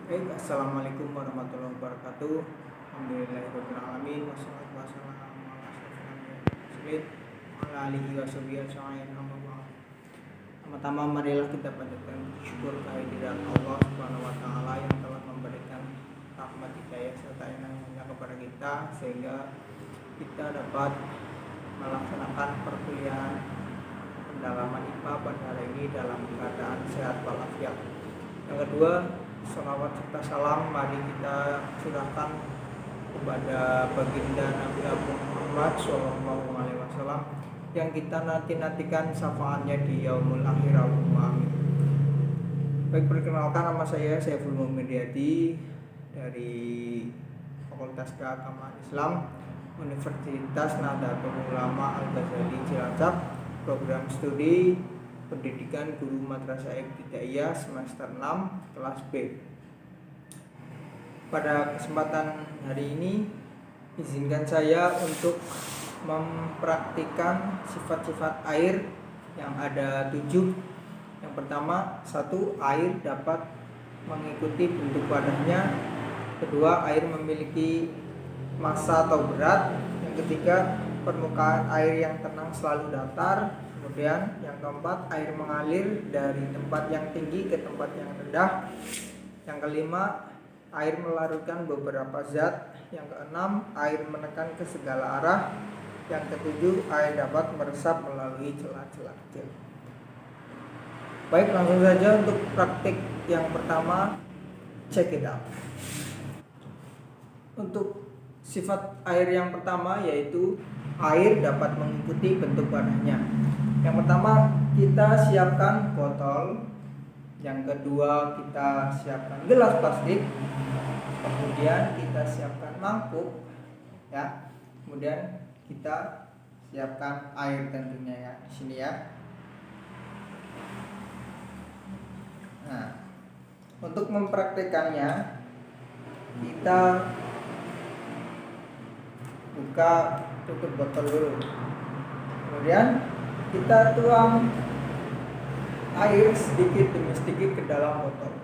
Baik, assalamualaikum warahmatullahi wabarakatuh. Alhamdulillahirabbil alamin wassalatu wassalamu ala asyrofil anbiya'i wa ala alihi washabihi ajmain. Amma ba'd. Pertama marilah kita panjatkan syukur kehadirat Allah Subhanahu wa taala yang telah memberikan rahmat hidayah serta inayahnya kepada kita sehingga kita dapat melaksanakan perkuliahan pendalaman IPA pada hari ini dalam keadaan sehat walafiat. Yang kedua, sholawat serta salam mari kita curahkan kepada baginda Nabi Muhammad SAW yang kita nantikan syafaatnya di yaumul akhir. Amin. Baik, perkenalkan, nama saya Saiful Muhammadiati dari Fakultas Keagamaan Islam Universitas Nahdlatul Ulama Al-Ghazali Cilacap, program studi Pendidikan Guru Madrasah Ibtidaiyah semester 6 kelas B. Pada kesempatan hari ini izinkan saya untuk mempraktikkan sifat-sifat air yang ada 7. Yang pertama, 1. Air dapat mengikuti bentuk wadahnya. Kedua, air memiliki massa atau berat. Yang ketiga, permukaan air yang tenang selalu datar. Kemudian yang keempat, air mengalir dari tempat yang tinggi ke tempat yang rendah. Yang kelima, air melarutkan beberapa zat. Yang keenam, air menekan ke segala arah. Yang ketujuh, air dapat meresap melalui celah-celah kecil. Baik, langsung saja untuk praktik yang pertama, check it out. Untuk sifat air yang pertama yaitu air dapat mengikuti bentuk wadahnya. Yang pertama, kita siapkan botol. Yang kedua, kita siapkan gelas plastik. Kemudian kita siapkan mangkuk, ya. Kemudian kita siapkan air tentunya ya di sini ya. Nah, untuk mempraktekannya kita buka tutup botol dulu. Kemudian kita tuang air sedikit demi sedikit ke dalam botol.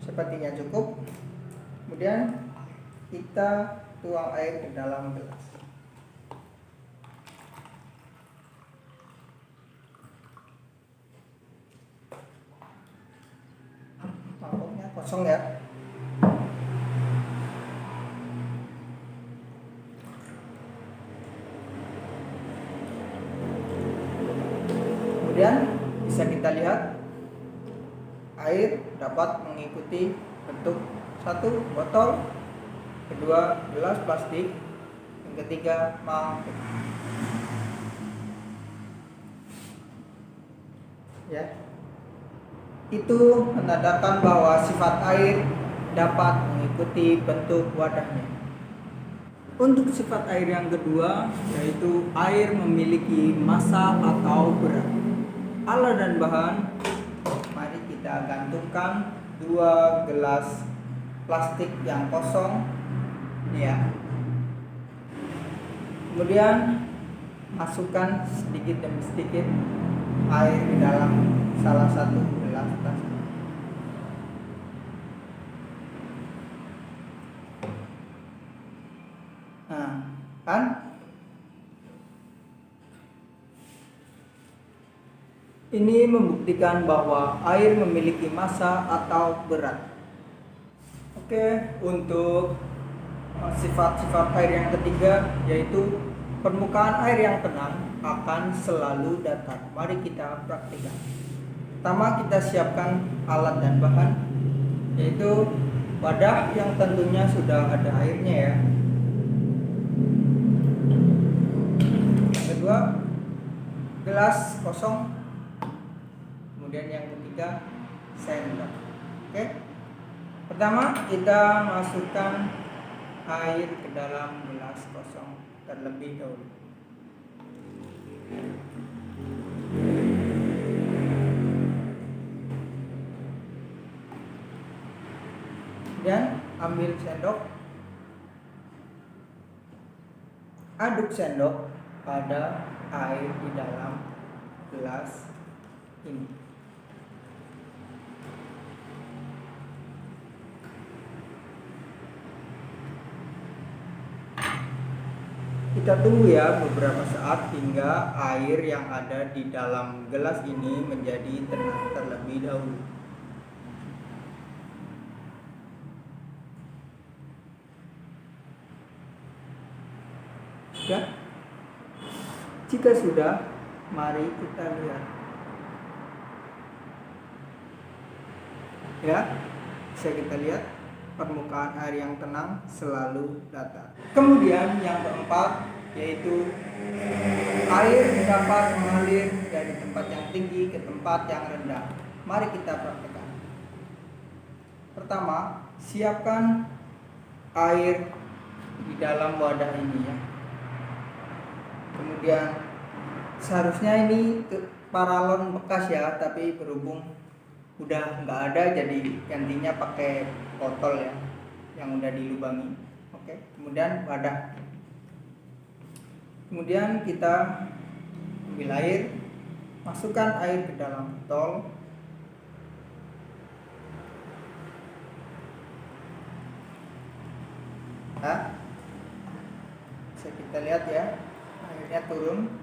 Sepertinya cukup. Kemudian kita tuang air ke dalam gelas. Mangkuknya kosong ya. Kemudian bisa kita lihat air dapat mengikuti bentuk 1. Botol, kedua gelas plastik, yang ketiga mangkuk. Ya. Itu menandakan bahwa sifat air dapat mengikuti bentuk wadahnya. Untuk sifat air yang kedua yaitu air memiliki massa atau berat. Alat dan bahan, mari kita gantungkan 2 gelas plastik yang kosong ini ya. Kemudian masukkan sedikit demi sedikit air di dalam salah satu gelas plastik. Nah, kan? Ini membuktikan bahwa air memiliki massa atau berat. Oke, untuk sifat-sifat air yang ketiga yaitu permukaan air yang tenang akan selalu datar. Mari kita praktikkan. Pertama, kita siapkan alat dan bahan, yaitu wadah yang tentunya sudah ada airnya ya. Yang kedua, gelas kosong. Kemudian yang ketiga, sendok. Oke. Pertama, kita masukkan air ke dalam gelas kosong terlebih dahulu. Dan ambil sendok, aduk sendok pada air di dalam gelas ini. Kita tunggu ya beberapa saat hingga air yang ada di dalam gelas ini menjadi tenang terlebih dahulu. Ya. Jika sudah, mari kita lihat. Ya, bisa kita lihat permukaan air yang tenang selalu datar. Kemudian yang keempat yaitu air dapat mengalir dari tempat yang tinggi ke tempat yang rendah. Mari kita praktekkan. Pertama, siapkan air di dalam wadah ini ya. Kemudian seharusnya ini paralon bekas ya, tapi berhubung udah nggak ada jadi gantinya pakai botol ya yang udah dilubangi. Oke, kemudian wadah. Kemudian kita ambil air, masukkan air ke dalam botol. Nah, bisa kita lihat ya, airnya turun.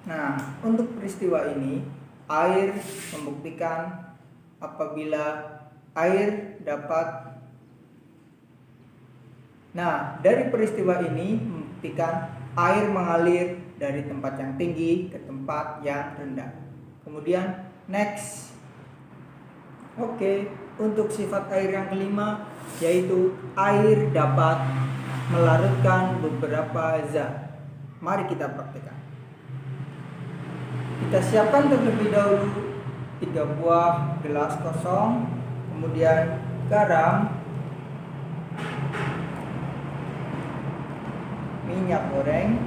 Nah, untuk peristiwa ini, air membuktikan apabila air dapat. Nah, dari peristiwa ini membuktikan air mengalir dari tempat yang tinggi ke tempat yang rendah. Kemudian next. Oke, untuk sifat air yang kelima yaitu air dapat melarutkan beberapa zat. Mari kita praktekkan. Kita siapkan terlebih dahulu 3 buah gelas kosong, kemudian garam, minyak goreng,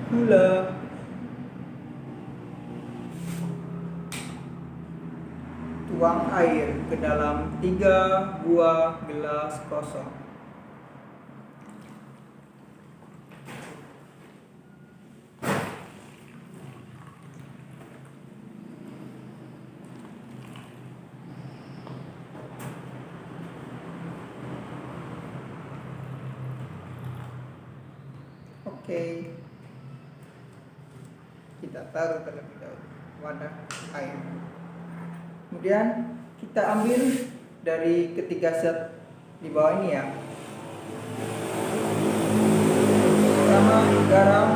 gula, tuang air ke dalam 3 buah gelas kosong. Oke, kita taruh terlebih dahulu wadah air. Kemudian kita ambil dari ketiga zat di bawah ini ya. Pertama garam,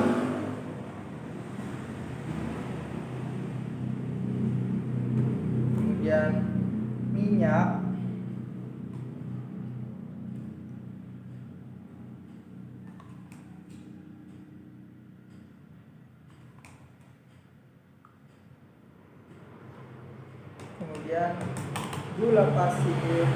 kemudian minyak, kemudian gula pasir,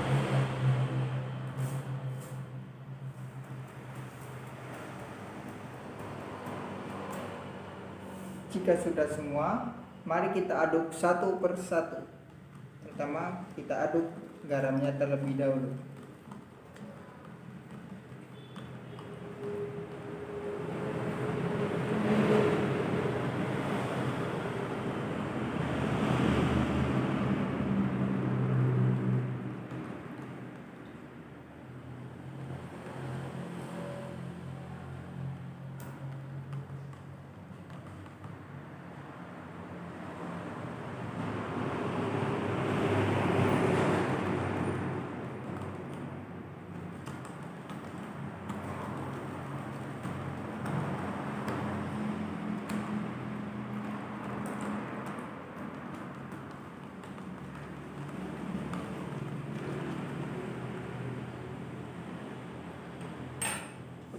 jika sudah semua, mari kita aduk satu persatu. Pertama kita aduk garamnya terlebih dahulu.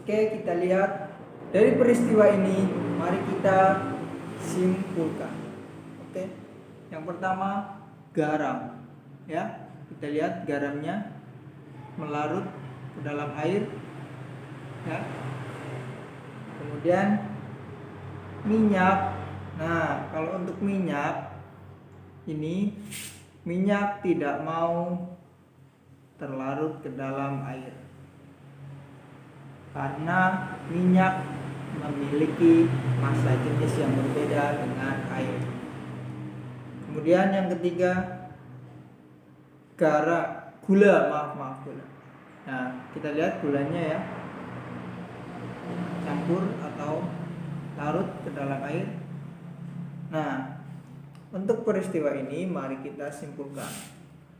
Oke, kita lihat dari peristiwa ini, mari kita simpulkan. Oke. Yang pertama, garam. Ya, kita lihat garamnya melarut ke dalam air. Ya. Kemudian minyak. Nah, kalau untuk minyak ini, minyak tidak mau terlarut ke dalam air karena minyak memiliki massa jenis yang berbeda dengan air. Kemudian yang ketiga, gula. Nah, kita lihat gulanya ya, campur atau larut ke dalam air. Nah, untuk peristiwa ini mari kita simpulkan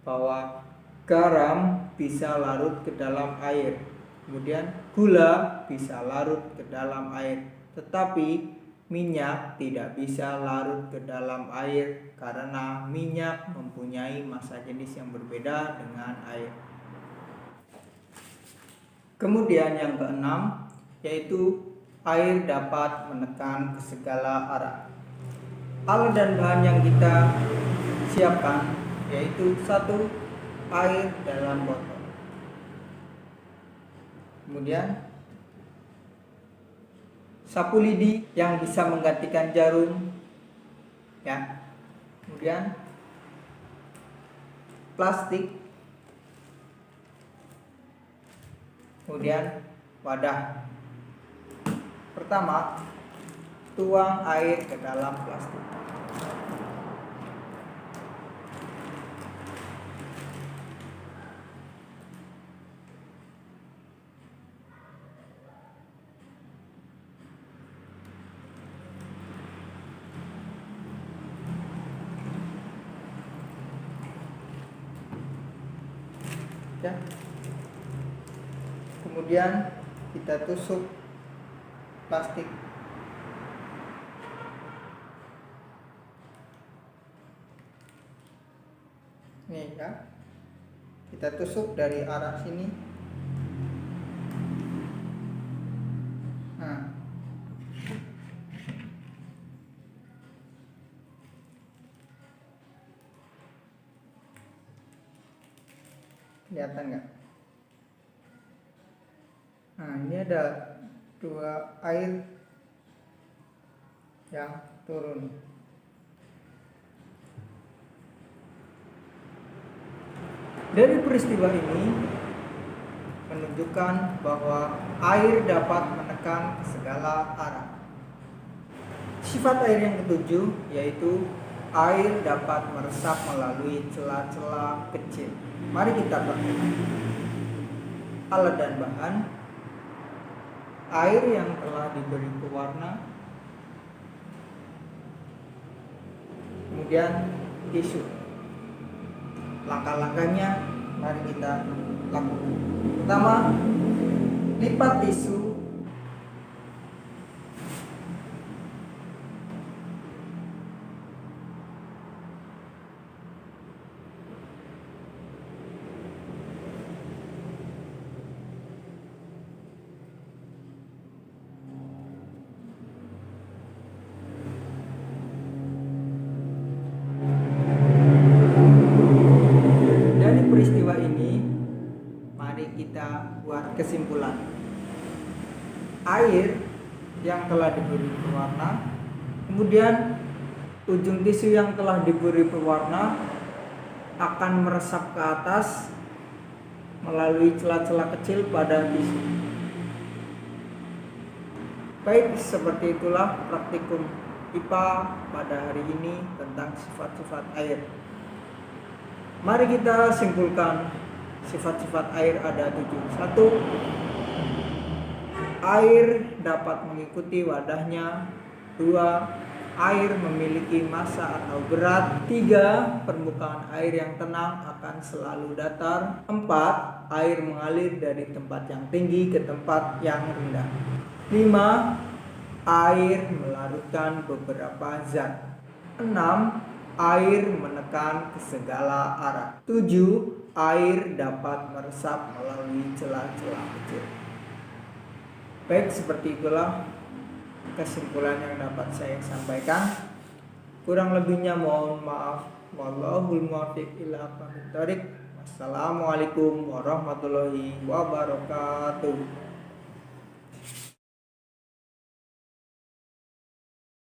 bahwa garam bisa larut ke dalam air, kemudian gula bisa larut ke dalam air, tetapi minyak tidak bisa larut ke dalam air karena minyak mempunyai massa jenis yang berbeda dengan air. Kemudian yang keenam, yaitu air dapat menekan ke segala arah. Alat dan bahan yang kita siapkan yaitu 1. Air dalam botol. Kemudian sapu lidi yang bisa menggantikan jarum, ya. Kemudian plastik. Kemudian wadah. Pertama, tuang air ke dalam plastik. Ya. Kemudian kita tusuk plastik. Nih ya. Kita tusuk dari arah sini. Nah. Kelihatan nggak? Nah, ini ada 2 air yang turun. Dari peristiwa ini menunjukkan bahwa air dapat menekan ke segala arah. Sifat air yang ketujuh yaitu air dapat meresap melalui celah-celah kecil. Mari kita praktekkan. Alat dan bahan: air yang telah diberi pewarna, kemudian tisu. Langkah-langkahnya mari kita lakukan. Pertama, lipat tisu. Peristiwa ini mari kita buat kesimpulan. Air yang telah diberi pewarna, kemudian ujung tisu yang telah diberi pewarna akan meresap ke atas melalui celah-celah kecil pada tisu. Baik, seperti itulah praktikum IPA pada hari ini tentang sifat-sifat air. Mari kita simpulkan sifat-sifat air ada 7. 1. Air dapat mengikuti wadahnya. 2. Air memiliki massa atau berat. 3. Permukaan air yang tenang akan selalu datar. 4. Air mengalir dari tempat yang tinggi ke tempat yang rendah. 5. Air melarutkan beberapa zat. 6. Air menekan ke segala arah. 7. Air dapat meresap melalui celah-celah kecil. Baik, seperti itulah kesimpulan yang dapat saya sampaikan. Kurang lebihnya mohon maaf. Wallahul muwaffiq ila aqwamit thoriq. Wassalamualaikum warahmatullahi wabarakatuh.